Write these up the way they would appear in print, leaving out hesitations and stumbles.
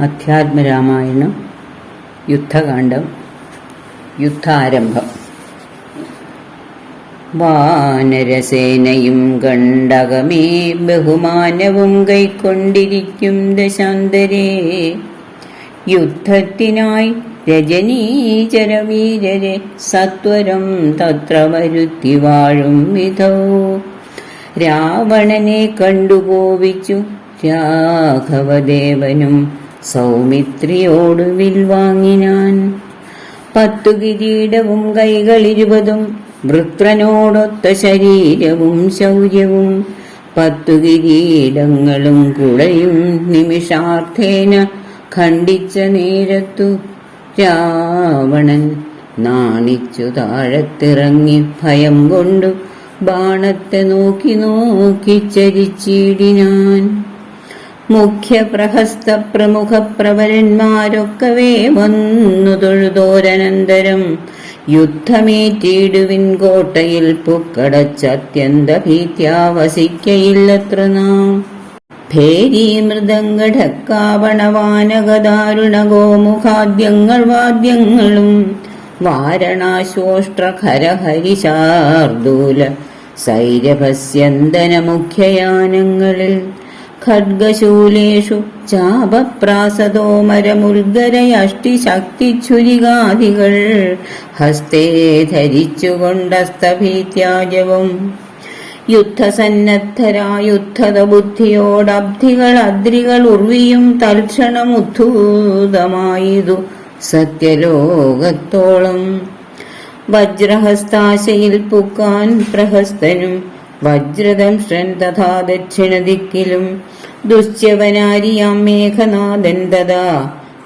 അധ്യാത്മരാമായണം യുദ്ധകാന്ഡം യുദ്ധാരംഭം. വാനരസേനയും കണ്ടകമേ ബഹുമാനവും കൈക്കൊണ്ടിരിക്കും ദശാന്തരേ. യുദ്ധത്തിനായി രജനീചരവീരരെ സത്വരം തത്ര വരുത്തി വാഴും വിധൗ രാവണനെ കണ്ടുകോപിച്ചു രാഘവദേവനും സൗമിത്രിയോട് വിൽവാങ്ങിനാൻ. 10 കിരീടവും കൈകൾ20 വൃത്രനോടൊത്ത ശരീരവും ശൗര്യവും 10 കിരീടങ്ങളും കുടയും നിമിഷാർത്ഥേന ഖണ്ഡിച്ച നേരത്തു രാവണൻ നാണിച്ചു താഴത്തിറങ്ങി ഭയം കൊണ്ടു ബാണത്തെ നോക്കി നോക്കി ചരിച്ചിടിനാൻ. മുഖ്യപ്രഹസ്ത പ്രമുഖ പ്രവരന്മാരൊക്കവേ വന്നു തൊഴുതോരനന്തരം യുദ്ധമേറ്റിടുവിൻ കോട്ടയിൽ പുക്കടച്ചത്യന്ത ഭീത്യാവസിക്കയില്ലത്ര നാം. ഭേരി മൃദംഗഢക്കാവണവാനകദാരുണഗോമുഖാദ്യങ്ങൾ വാദ്യങ്ങളും വാരണാശോഷ്ട്രഖരഹരിശാർദൂല സൈരഭസ്യന്തന മുഖ്യയാനങ്ങളിൽ ഖഡ്ഗശൂലേഷു ചാപപ്രാസദോമരമുൽഗരയഷ്ടിശക്തിച്ഛുരികാദികൾ ഹസ്തേ ധരിച്ചുകൊണ്ടസ്തഭീത്യാജവും യുദ്ധസന്നദ്ധരായുദ്ധത ബുദ്ധിയോടബ്ധികൾ അദ്രികൾ ഉർവിയും തൽക്ഷണമുദ്ധൂതമായതു സത്യലോകത്തോളം. വജ്രഹസ്താശയിൽ പുക്കാൻ പ്രഹസ്തനും വജ്രദംശ്രൻ തഥാ ദക്ഷിണദിക്കിലും ദുശ്യവനാരിയാം മേഘനാഥൻ തഥാ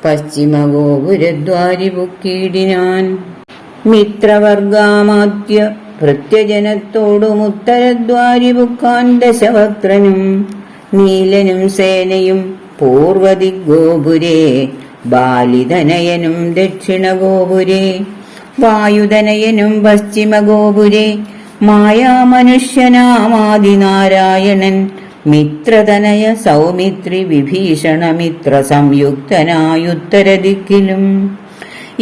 പശ്ചിമഗോപുരദ്വാരി പുക്കീടിനാൻ. മിത്രവർഗാമാദ്യ ഭൃത്യജനത്തോടും ഉത്തരദ്വാരി പുക്കാൻ ദശവക്ത്രനും നീലനും സേനയും പൂർവദിഗോപുരേ ബാലിതനയനും ദക്ഷിണഗോപുരേ വായുധനയനും പശ്ചിമഗോപുരേ മായാമനുഷ്യനാമാദിനാരായണൻ മിത്രതനയ സൗമിത്രി വിഭീഷണമിത്ര സംയുക്തനായുത്തരദിക്കിലും.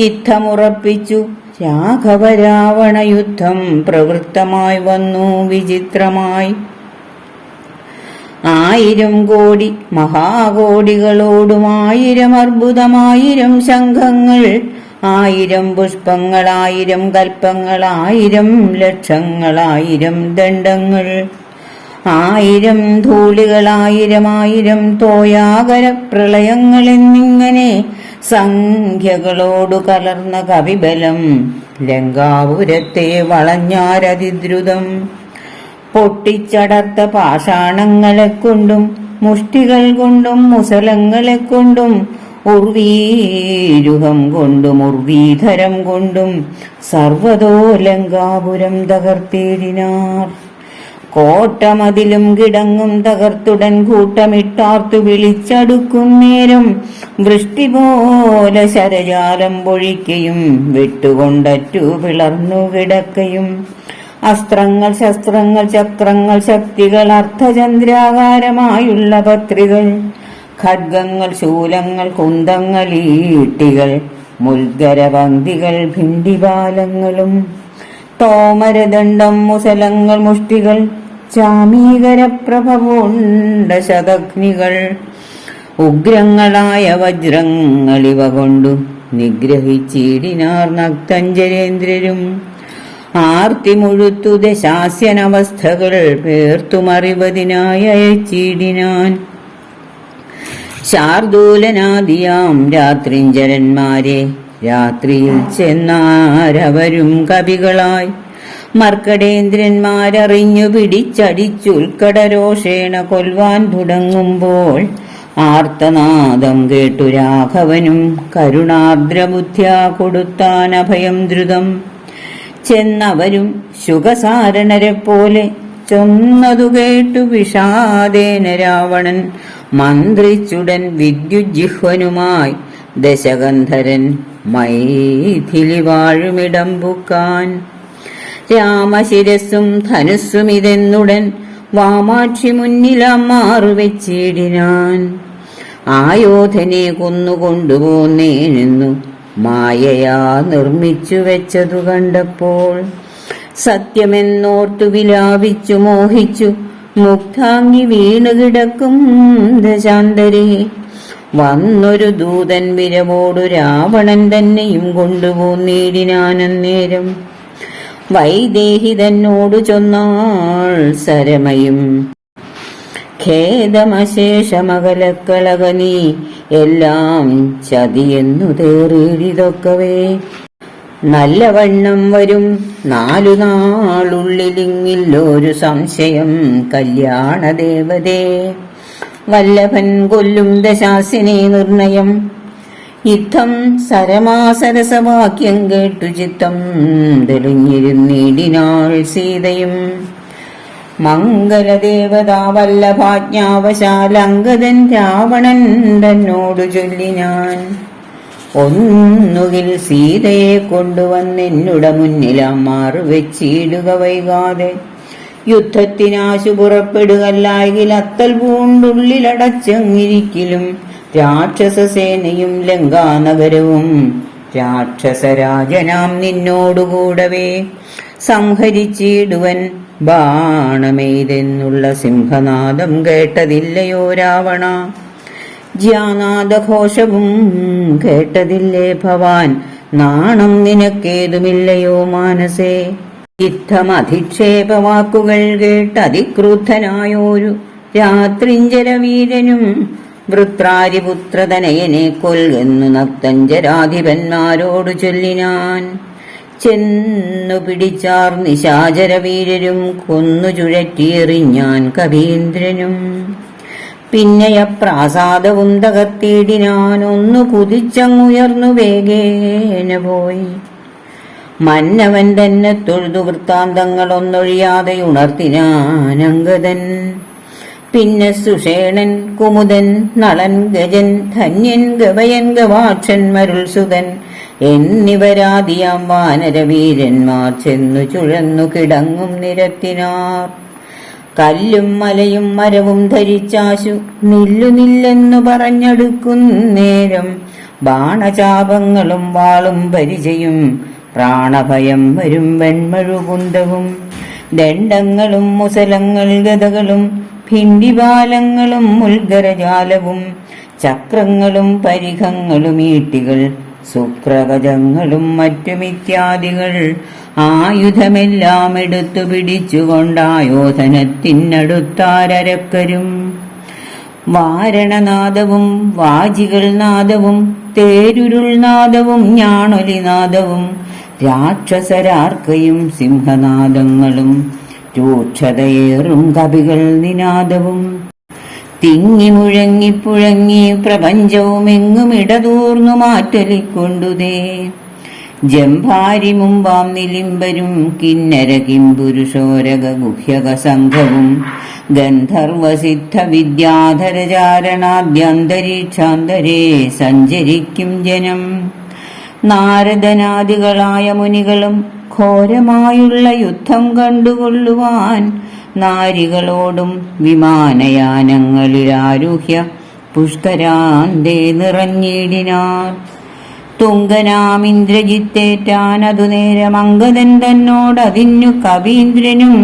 യുദ്ധമുറപ്പിച്ചു രാഘവരാവണ യുദ്ധം പ്രവൃത്തമായി വന്നു വിചിത്രമായി. 1000 കോടി മഹാകോടികളോടും 1000 അർബുദം ശംഖങ്ങൾ 1000 പുഷ്പങ്ങൾ 1000 കൽപ്പങ്ങൾ 1000 ലക്ഷങ്ങൾ 1000 ദണ്ഡങ്ങൾ 1000 ധൂളികൾ 1000 തോയാകര പ്രളയങ്ങൾ എന്നിങ്ങനെ സംഖ്യകളോടു കലർന്ന കവിബലം ലങ്കാപുരത്തെ വളഞ്ഞാരതിദ്രുതം. പൊട്ടിച്ചടർത്ത പാഷാണങ്ങളെ കൊണ്ടും മുഷ്ടികൾ കൊണ്ടും മുസലങ്ങളെ കൊണ്ടും ഉർവീരുഹം കൊണ്ടും ഉർവീധരം കൊണ്ടും സർവതോ ലങ്കാപുരം തകർത്തേടിനാർ. കോട്ടമതിലും കിടങ്ങും തകർത്തുടൻ കൂട്ടമിട്ടാർത്തു വിളിച്ചടുക്കും നേരം വൃഷ്ടി പോലെ ശരജാലം പൊഴിക്കയും വിട്ടുകൊണ്ടറ്റു പിളർന്നു കിടക്കയും. അസ്ത്രങ്ങൾ ശസ്ത്രങ്ങൾ ചക്രങ്ങൾ ശക്തികൾ അർദ്ധചന്ദ്രാകാരമായുള്ള പത്രികൾ ഖഡ്ഗങ്ങൾ ശൂലങ്ങൾ കുന്തങ്ങൾ ഈട്ടികൾ മുൽഗരപംക്തികൾ ഭിണ്ടിപാലങ്ങളും തോമരദണ്ഡം മുസലങ്ങൾ മുഷ്ടികൾ ചാമീകരപ്രഭപൂണ്ട ശതഗ്നികൾ ഉഗ്രങ്ങളായ വജ്രങ്ങളിവ കൊണ്ടു നിഗ്രഹിച്ചിടിനാർ നക്തഞ്ജരേന്ദ്രരും. ആർത്തി മുഴുത്തു ദശാസ്യനവസ്ഥകൾ പേർത്തുമറിവതിനായി അയച്ചിടിനാൻ. ശാർദൂലനാദിയാം രാത്രിഞ്ചരന്മാരെ രാത്രിയിൽ ചെന്നാരവരും കവികളായി മർക്കടേന്ദ്രന്മാരറിഞ്ഞു പിടിച്ചടിച്ചുൽക്കടരോഷേണ കൊൽവാൻ തുടങ്ങുമ്പോൾ ആർത്തനാദം കേട്ടു രാഘവനും കരുണാർദ്രബുദ്ധ്യാ കൊടുത്താൻ അഭയം ദ്രുതം. ചെന്നവരും ശുഖസാരണരെ പോലെ ചൊന്നതു കേട്ടു വിഷാദേന രാവണൻ മന്ത്രിച്ചുടൻ വിദ്യുജിഹ്വനുമായി ദശകന്ധരൻ മൈഥിലി വാഴുമിടം പുക്കാൻ. രാമശിരസ്സും ധനുസ്സുമിതെന്നുടൻ വാമാക്ഷി മുന്നിലമ്മാറു വെച്ചിടിനാൻ. ആയോധനെ കൊന്നുകൊണ്ടുപോന്നേനെന്നു മായയാ നിർമ്മിച്ചു വെച്ചതു കണ്ടപ്പോൾ സത്യമെന്നോർത്തു വിലാപിച്ചു മോഹിച്ചു മുക്താങ്ങി വീണുകിടക്കും ദശാന്തരെ. വന്നൊരു ദൂതൻ വിരവോടു രാവണൻ തന്നെയും കൊണ്ടുപോന്നീടിനാനന്നേരം. വൈദേഹി തന്നോടു ചൊന്നാൾ സരമയും, ഖേദമശേഷമകലക്കളക നീ എല്ലാം ചതിയെന്നു തേറിയിതൊക്കവേ. നല്ലവണ്ണം വരും 4 നാളുള്ളിലിങ്ങില്ലൊരു സംശയം കല്യാണദേവതേ. വല്ലഭൻ കൊല്ലും ദശാസിനെ നിർണയം. യുദ്ധം സരമാസരസവാക്യം കേട്ടു ചിത്തം തെളിഞ്ഞിരുന്നിടിനാൾ സീതയും. മംഗലദേവതാ വല്ലഭാജ്ഞാവശാലങ്കദൻ രാവണൻ തന്നോടു ചൊല്ലിനാൻ, ഒന്നുകിൽ സീതയെ കൊണ്ടുവന്നെന്നുട മുന്നിലമ്മാറു വെച്ചിടുക വൈകാതെ. യുദ്ധത്തിനാശു പുറപ്പെടുകല്ലായെങ്കിൽ അത്തൽ പൂണ്ടുള്ളിലടച്ചങ്ങിരിക്കലും രാക്ഷസസേനയും ലങ്കാനഗരവും രാക്ഷസരാജനാം നിന്നോടുകൂടവേ സംഹരിച്ചിടുവൻ ബാണമെയ്തെന്നുള്ള സിംഹനാദം കേട്ടതില്ലയോ രാവണ? ജ്യാനാദഘോഷവും കേട്ടതില്ലേ ഭവാൻ? നാണം നിനക്കേതുമില്ലയോ മാനസേ? യുദ്ധമധിക്ഷേപവാക്കുകൾ കേട്ടതിക്രുദ്ധനായോരു രാത്രിഞ്ചരവീരനും വൃത്രാരിപുത്രതനയനെ കൊൽകെന്നു നക്തഞ്ചരാധിപന്മാരോടു ചൊല്ലിനാൻ. ചെന്നു പിടിച്ചാർ നിശാചരവീരരും കൊന്നു ചുഴറ്റിയെറിഞ്ഞാൻ കവീന്ദ്രനും. പിന്നെയപ്രാസാദവും തകർത്തിടിനാൻ ഒന്നു കുതിച്ചങ്ങുയർന്നു വേഗേന പോയി. മന്നവൻ തന്നെ തൊഴുതു വൃത്താന്തങ്ങളൊന്നൊഴിയാതെ ഉണർത്തിനാനങ്കദൻ. പിന്നെ സുഷേണൻ, കുമുദൻ, നളൻ, ഗജൻ, ധന്യൻ, ഗവയൻ, ഗവാക്ഷൻ, മരുൾസുതൻ എന്നിവരാദിയാം വാനരവീരന്മാർ ചെന്നു ചുഴന്നു കിടങ്ങും നിരത്തിനാർ. കല്ലും മലയും മരവും ധരിച്ചാശു നില്ലുനില്ലെന്നു പറഞ്ഞടുക്കുന്നേരം ബാണചാപങ്ങളും വാളും പരിചയും പ്രാണഭയം വരും വെൺമഴുകുന്തവും ദണ്ഡങ്ങളും മുസലങ്ങൾ ഗദകളും ഭിണ്ടിപാലങ്ങളും മുൽഗരജാലവും ചക്രങ്ങളും പരിഖങ്ങളും ഈട്ടികൾ സുക്രകജങ്ങളും മറ്റുമിത്യാദികൾ ആയുധമെല്ലാം എടുത്തു പിടിച്ചുകൊണ്ടായോധനത്തിനടുത്താരക്കരും. വാരണനാദവും വാജികൾ നാദവും തേരുരുൾ നാദവും ഞാണൊലിനാദവും രാക്ഷസരാർക്കയും സിംഹനാദങ്ങളും രൂക്ഷതയേറും കവികൾ നിനാദവും തിങ്ങി മുഴങ്ങിപ്പുഴങ്ങി പ്രപഞ്ചവും എങ്ങും ഇടതൂർന്നു മാറ്റലിക്കൊണ്ടുതേ. ജംഭാരി മുമ്പാം നിലിംബരും കിന്നര കിംപുരുഷോരക ഗുഹ്യക സംഘവും ഗന്ധർവസിദ്ധ വിദ്യാധരചാരണാദ്യന്തരീക്ഷാന്തരേ സഞ്ചരിക്കും ജനം. നാരദനാദികളായ മുനികളും ഘോരമായുള്ള യുദ്ധം കണ്ടുകൊള്ളുവാൻ നാരികളോടും വിമാനയാനങ്ങളിലാരുഹ്യ പുഷ്കരാന്തേ നിറഞ്ഞിടിനാർ. തുങ്കനാമിന്ദ്രജിത്തേറ്റാനതു നേരം അങ്കദൻ തന്നോടതിന്നു കവീന്ദ്രനും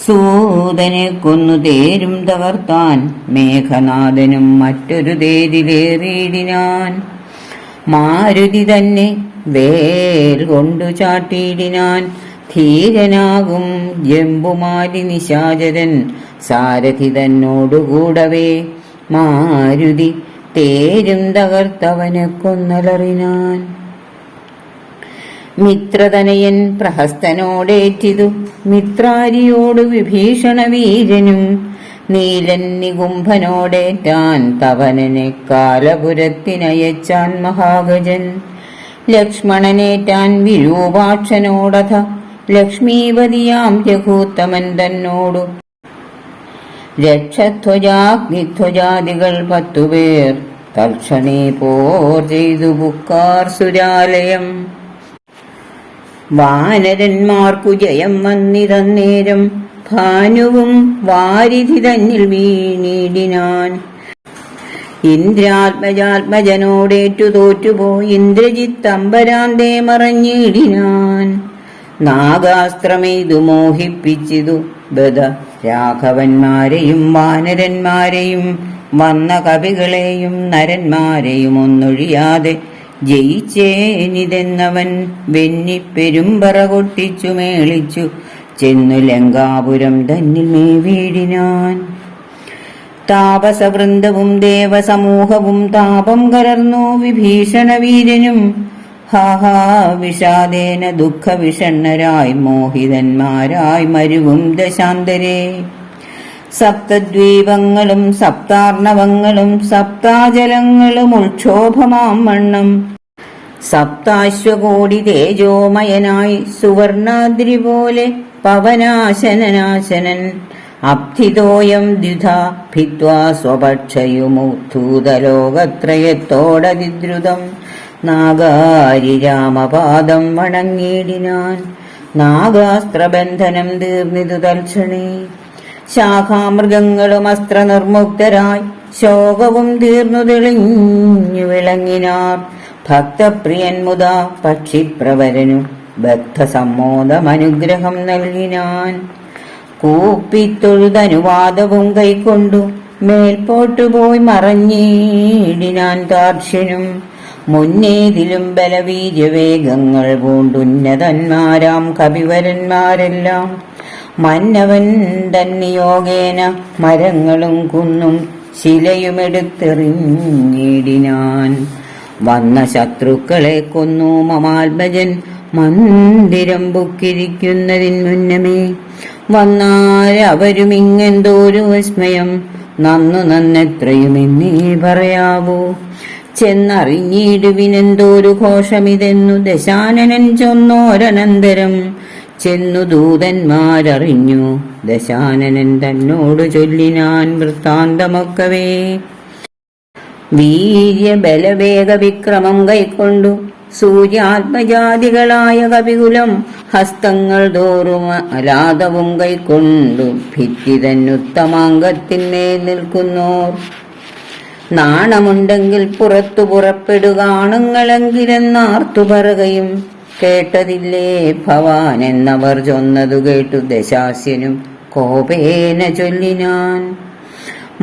സൂതനെ കൊന്നു തേരും തകർത്താൻ മേഘനാഥനും മറ്റൊരു തേരിലേറിയിടിനാൻ. മാരുതി തന്നെ വേൽ കൊണ്ടു ചാട്ടിയിടിനാൻ. ധീരനാകും ജംബുമാലി നിശാചരൻ സാരഥി തന്നോടുകൂടവേ മാരുതി തേരും തകർത്തവനെ കൊന്നലറിനാൻ. മിത്രതനയൻ പ്രഹസ്തനോടേറ്റിതു മിത്രാരിയോടു വിഭീഷണ വീരനും. നീലൻ നികുംഭനോടേറ്റാൻ തവനനെ കാലപുരത്തിനയച്ചാൻ മഹാഗജൻ. ലക്ഷ്മണനേറ്റാൻ വിരൂപാക്ഷനോടഥ ലക്ഷ്മീപതിയാം രഘൂത്തമൻ തന്നോടു. രക്ഷധ്വജാഗ്നിധ്വജാദികൾ 10 പേർ തൽക്ഷണേ പോർ ചെയ്തു ബുക്കാർ സുരാലയം. വാനരന്മാർക്കു ജയം വന്നിതന്നേരം ഭാനുവും വാരിധി തന്നിൽ വീണിടിനാൻ. ഇന്ദ്രാത്മജാത്മജനോടേറ്റു തോറ്റുപോയി ഇന്ദ്രജിത്തമ്പരാന്തേ മറഞ്ഞിടിനാൻ. നാഗാസ്ത്രമെയ്തു മോഹിപ്പിച്ചിതു ബദ രാഘവന്മാരെയും വാനരന്മാരെയും വന്ന കവികളെയും നരന്മാരെയും ഒന്നൊഴിയാതെ ജയിച്ചേനിതെന്നവൻ വെന്നിപ്പെരുമ്പറ കൊട്ടിച്ചു മേളിച്ചു ചെന്നു ലങ്കാപുരം തന്നിൽ മേവീടിനാൻ. താപസവൃന്ദവും ദേവസമൂഹവും താപം കലർന്നു വിഭീഷണ വീരനും ഹാഹാ വിഷാദേന ദുഃഖവിഷണ്ണരായി മോഹിതന്മാരായി മരുവും ദശാന്തരേ. സപ്തദ്വീപങ്ങളും സപ്താർണവങ്ങളും സപ്താജലങ്ങളും ഉൾക്ഷോഭമാം വണ്ണം സപ്താശ്വകോടി തേജോമയനായി സുവർണാദ്രി പോലെ പവനാശനനാശനൻ അബ്ധിതോയം ദ്വിധാ ഭിത്വാ സ്വപക്ഷയുമുദ്ധൂതലോകത്രയത്തോടതിദ്രുതം നാഗാരി രാമപാദം വണങ്ങിയിടിനാൻ. നാഗാസ്ത്രബന്ധനം തീർന്നിതു തൽക്ഷണേ. ശാഖാമൃഗങ്ങളും അസ്ത്രനിർമുക്തരായി ശോകവും തീർന്നു തെളിഞ്ഞു വിളങ്ങിനാർ. ഭക്തപ്രിയൻ മുതാ പക്ഷിപ്രവരനു ബദ്ധസമ്മോദമനുഗ്രഹം നൽകിനാൻ. കൂപ്പിത്തൊഴുതനുവാദവും കൈക്കൊണ്ടു മേൽപോട്ടുപോയി മറഞ്ഞിടിനാൻ താർഷ്യനും. മുന്നേതിലും ബലവീര്യവേഗങ്ങൾ പൂണ്ടുന്നതന്മാരാം കവിവരന്മാരെല്ലാം മന്നവൻ തന്നിയോഗേന മരങ്ങളും കുന്നും ശിലയുമെടുത്തെറിഞ്ഞിടിനാൻ. വന്ന ശത്രുക്കളെ കൊന്നു മമാത്മജൻ മന്ദിരം പൊക്കിരിക്കുന്നതിൻ മുന്നമേ. വന്നാരവരും ഇങ്ങെന്തോരു വിസ്മയം നന്നു നന്നെത്രയുമെന്നേ പറയാവൂ. ചെന്നറിഞ്ഞിടുവിനെന്തോരു ഘോഷമിതെന്നു ദശാനനൻ ചൊന്നോരനന്തരം. ചെന്നു ദൂതന്മാരറിഞ്ഞു ദശാനനൻ തന്നോടു ചൊല്ലിനാൻ വൃത്താന്തമൊക്കവേ. വീര്യബലവേഗ വിക്രമം കൈക്കൊണ്ടു സൂര്യാത്മജാതികളായ കപികുലം ഹസ്തങ്ങൾ തോറും അലാദവും കൈക്കൊണ്ടു ഭിത്തി തന്നുത്തമാംഗത്തിന്മേൽ നിൽക്കുന്നോർ. നാണമുണ്ടെങ്കിൽ പുറത്തു പുറപ്പെടുകാണുങ്ങളെങ്കിലെന്നാർത്തു പറയുകയും കേട്ടതില്ലേ ഭവാൻ എന്നവർ ചൊന്നതു കേട്ടു ദശാസ്യനും കോപേന ചൊല്ലിനാൻ.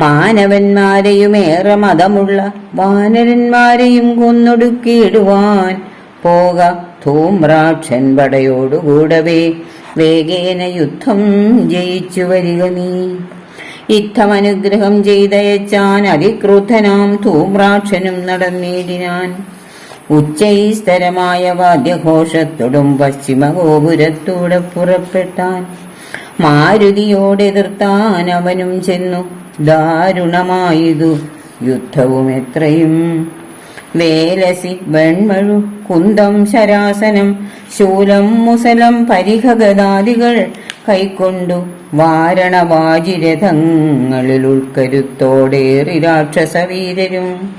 മാനവന്മാരെയുമേറെ മതമുള്ള വാനരന്മാരെയും കൊന്നൊടുക്കിയിടുവാൻ പോക ധൂമ്രാക്ഷൻ പടയോടുകൂടവേ വേഗേന യുദ്ധം ജയിച്ചു വരിക നീ. യുദ്ധമനുഗ്രഹം ചെയ്തയച്ചാൻ അതിക്രുദ്ധനാം ധൂമ്രാക്ഷനും നടന്നിടിനാൻ. ഉച്ചൈസ്തരമായ വാദ്യഘോഷത്തോടും പശ്ചിമഗോപുരത്തൂടെ പുറപ്പെട്ടാൻ. മാരുതിയോടെതിർത്താൻ അവനും ചെന്നു ദാരുണമായതു യുദ്ധവും എത്രയും. വേലസി വെൺമഴു കുന്തം ശരാസനം ശൂലം മുസലം പരിഹഗദാദികൾ കൈക്കൊണ്ടു വാരണവാജിരഥങ്ങളിൽ ഉൾക്കരുത്തോടേറി രാക്ഷസവീരരും.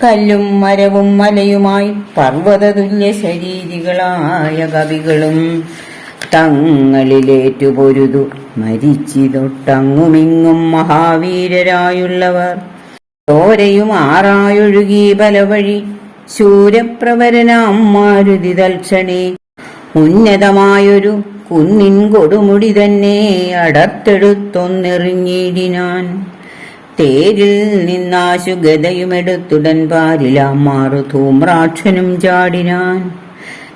കല്ലും മരവും മലയുമായി പർവ്വതതുല്യ ശരീരികളായ കവികളും തങ്ങളിലേറ്റുപൊരുതു മരിച്ചിതൊട്ടങ്ങുമിങ്ങും മഹാവീരരായുള്ളവർ. ചോരയും ആറായൊഴുകി ബലവഴി ശൂരപ്രവരനാം മാരുതി തൽക്ഷണേ. ഉന്നതമായൊരു കുന്നിൻ കൊടുമുടി തന്നെ അടർത്തെടുത്തൊന്നെറിഞ്ഞിടിനാൻ. തേരിൽ നിന്നാശു ഗദയുമെടുത്തുടൻ പാരിലാം മാറു ധൂമ്രാക്ഷനും ചാടിനാൻ.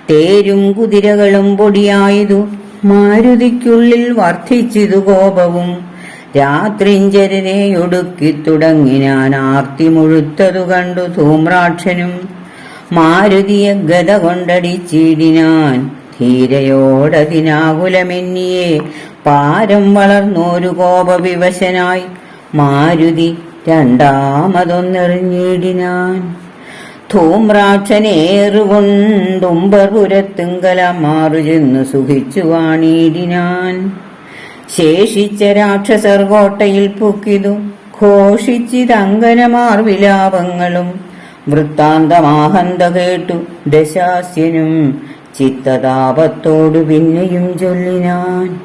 തേരും കുതിരകളും പൊടിയായതു മാരുതിക്കുള്ളിൽ വർദ്ധിച്ചിതു കോപവും. രാത്രിഞ്ചരനെ ഒടുക്കി തുടങ്ങിനാൻ ആർത്തി മുഴുത്തതു കണ്ടു ധൂമ്രാക്ഷനും. മാരുതിയെ ഗദ കൊണ്ടടിച്ചിടിനാൻ ധീരയോടതിനാകുലമെന്നിയെ. പാരം വളർന്നോരു കോപവിവശനായി മാരുതി രണ്ടാമതൊന്നെറിഞ്ഞിടിനാൻ. ധൂമ്രാക്ഷനേറുകൊണ്ടുംബർപുരത്തുങ്കലമാറു ചെന്നു സുഖിച്ചു വാണിടിനാൻ. ശേഷിച്ച രാക്ഷസർ കോട്ടയിൽ പൊക്കിതു ഘോഷിച്ചിതങ്കനമാർ വിലാപങ്ങളും. വൃത്താന്തമാഹന്ത കേട്ടു ദശാസ്യനും ചിത്തതാപത്തോടു പിന്നെയും ചൊല്ലിനാൻ.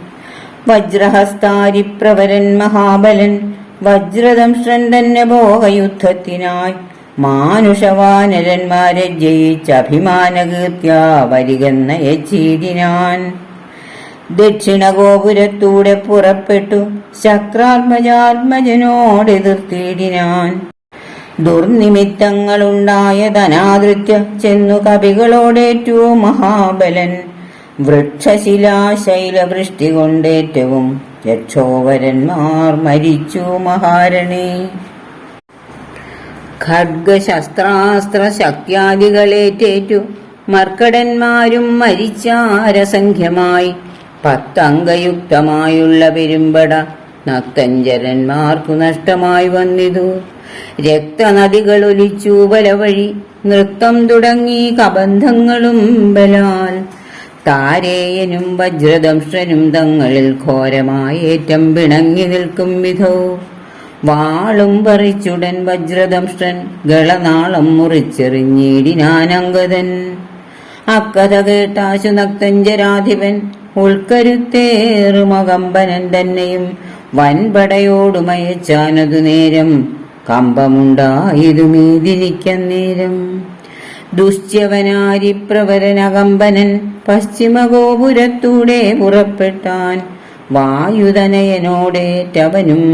വജ്രഹസ്താരിപ്രവരൻ മഹാബലൻ വജ്രദംഷ്ട്രൻ തന്നെ ഭോഗയുദ്ധത്തിനായി മാനുഷവാനരന്മാരെ ജയിച്ചഭിമാനകീർത്തിയാ വരികെന്ന യച്ചീടിനാൻ. ദക്ഷിണഗോപുരത്തൂടെ പുറപ്പെട്ടു ശക്രാത്മജാത്മജനോടെതിർത്തിടിനാൻ. ദുർനിമിത്തങ്ങളുണ്ടായതനാദൃത്യ ചെന്നു കവികളോടേറ്റു മഹാബലൻ. വൃക്ഷശിലാശൈലവൃഷ്ടി കൊണ്ടേറ്റവും യക്ഷോവരന്മാർ മരിച്ചു മഹാരണേ. ഖഡ്ഗശസ്ത്രാസ്ത്ര ശക്തിയാദികളേറ്റേറ്റു മർക്കടന്മാരും മരിച്ചാരസംഖ്യമായി. 10 അംഗയുക്തമായുള്ള പെരുമ്പട നക്തഞ്ചരന്മാർക്കു നഷ്ടമായി വന്നിതു. രക്തനദികളൊലിച്ചു ബലവഴി നൃത്തം തുടങ്ങി കബന്ധങ്ങളും ബലാൽ. താരേയനും വജ്രദംഷ്ട്രനും തങ്ങളിൽ ഘോരമായേറ്റം പിണങ്ങി നിൽക്കും വിധോ. വാളും പറിച്ചുടൻ വജ്രദംഷ്ട്രൻ ഗളനാളം മുറിച്ചെറിഞ്ഞിടിനാനങ്കതൻ. അക്കഥ കേട്ടാശു നക്തഞ്ചരാധിപൻ ഉൾക്കരുത്തേറുമകമ്പനൻ തന്നെയും വൻപടയോടുമയച്ചാനതു നേരം. കമ്പമുണ്ടായതു മീതിരിക്കന്നേരം. ദുശ്യവനാരിപ്രവരനകമ്പനൻ പശ്ചിമഗോപുരത്തൂടെ പുറപ്പെട്ടാൻ. വായുതനയനോടേറ്റവനും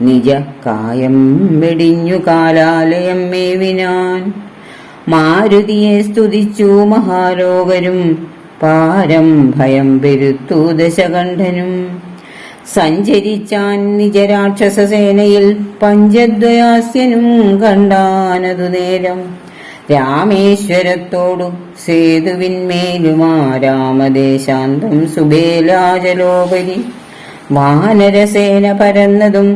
നിജ കായം വെടിഞ്ഞു കാലാലയം മേവിനാൻ. മാരുതിയെ സ്തുതിച്ചു മഹാലോകരും പാരം ഭയം പെരുത്തു ദശകണ്ഠനും. സഞ്ചരിച്ചാൻ നിജരാക്ഷസസേനയിൽ പഞ്ചദ്വയാസ്യനും കണ്ടാനതു നേരം. രാമേശ്വരത്തോടു സേതുവിന്മേലുമാ രാമദേശാന്തം സുബേലാചലോപരി. വാനരസേന പരന്നതും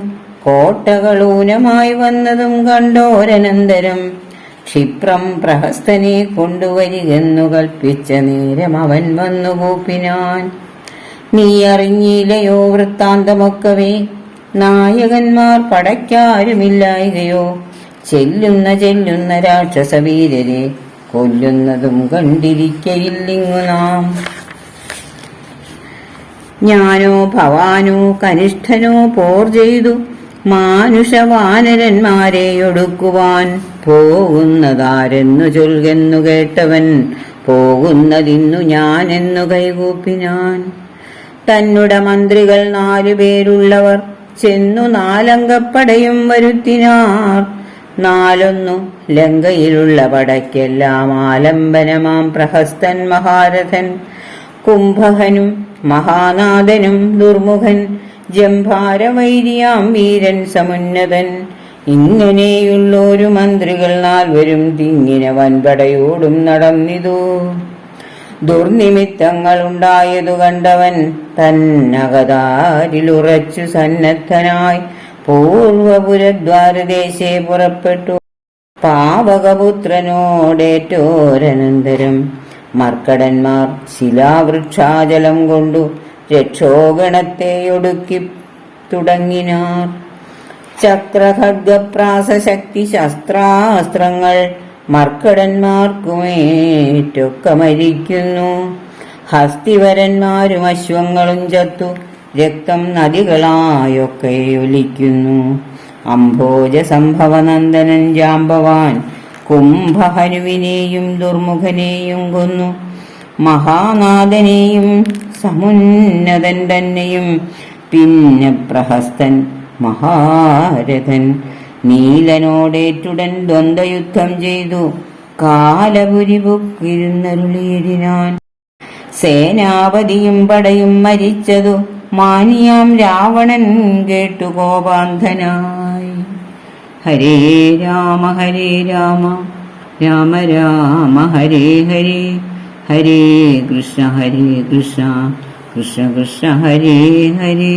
കോട്ടകളൂനമായി വന്നതും കണ്ടോരനന്തരം. ക്ഷിപ്രം പ്രഹസ്തനെ കൊണ്ടുവരികെന്നു കൽപ്പിച്ച നേരം അവൻ വന്നു കൂപ്പിനാൻ. നീ അറിഞ്ഞില്ലയോ വൃത്താന്തമൊക്കവേ? നായകന്മാർ പടയ്ക്കാരുമില്ലായികയോ? ചെല്ലുന്ന രാക്ഷസവീരരെ കൊല്ലുന്നതും കണ്ടിരിക്കയില്ലിങ്ങു നാം. ഞാനോ ഭവാനോ കനിഷ്ഠനോ പോർ ചെയ്തു മാനുഷവാനരന്മാരെ ഒടുക്കുവാൻ. പോകുന്നതാരെന്നു ചൊൽകെന്നു കേട്ടവൻ പോകുന്നതിന്നു ഞാനെന്നു കൈകൂപ്പിനാൻ. തന്നുടെ മന്ത്രികൾ 4 പേരുള്ളവർ ചെന്നു 4 അംഗപ്പടയും വരുത്തിനാർ. 4 ലങ്കയിലുള്ള പടയ്ക്കെല്ലാം ആലംബനമാം പ്രഹസ്തൻ മഹാരഥൻ. കുംഭകനും മഹാനാഥനും ദുർമുഖൻ ജംഭാരവൈരിയാം വീരൻ സമുന്നതൻ. ഇങ്ങനെയുള്ളൊരു മന്ത്രികൾ 4 തിങ്ങിന വൻപടയോടും നടന്നിതു. ദുർനിമിത്തങ്ങളുണ്ടായതു കണ്ടവൻ തന്നകതാരിലുറച്ചു സന്നദ്ധനായി പൂർവപുരദ്വാരദേശേ പുറപ്പെട്ടു. പാവകപുത്രനോടേറ്റോരനന്തരം മർക്കടന്മാർ ശിലാവൃക്ഷാജലം കൊണ്ടു രക്ഷോഗണത്തെ ഒടുക്കി തുടങ്ങിനാർ. ചക്രഖഡ്ഗപ്രാസശക്തി ശസ്ത്രാസ്ത്രങ്ങൾ മർക്കടന്മാർക്കുമേറ്റൊക്കെ മരിക്കുന്നു. ഹസ്തിവരന്മാരും അശ്വങ്ങളും ചത്തു രക്തം നദികളായൊക്കെ ഒലിക്കുന്നു. അംഭോജ സംഭവനന്ദനൻ ജാമ്പവാൻ കുംഭഹനുവിനെയും ദുർമുഖനെയും കൊന്നു. മഹാനാഥനെയും സമുന്നതൻ തന്നെയും പിന്നെ പ്രഹസ്തൻ മഹാരഥൻ നീലനോടേറ്റുടൻ ദ്വന്ദ്വയുദ്ധം ചെയ്തു കാലപുരി പൊക്കിരുന്നരുളിയിടിനാൻ. സേനാപതിയും പടയും മരിച്ചതു മാനിയാം രാവണൻ കേട്ടു കോപാന്ധനായി. ഹരേ രാമ രാമ രാമ ഹരേ ഹരേ, ഹരേ കൃഷ്ണ കൃഷ്ണ കൃഷ്ണ ഹരേ ഹരേ.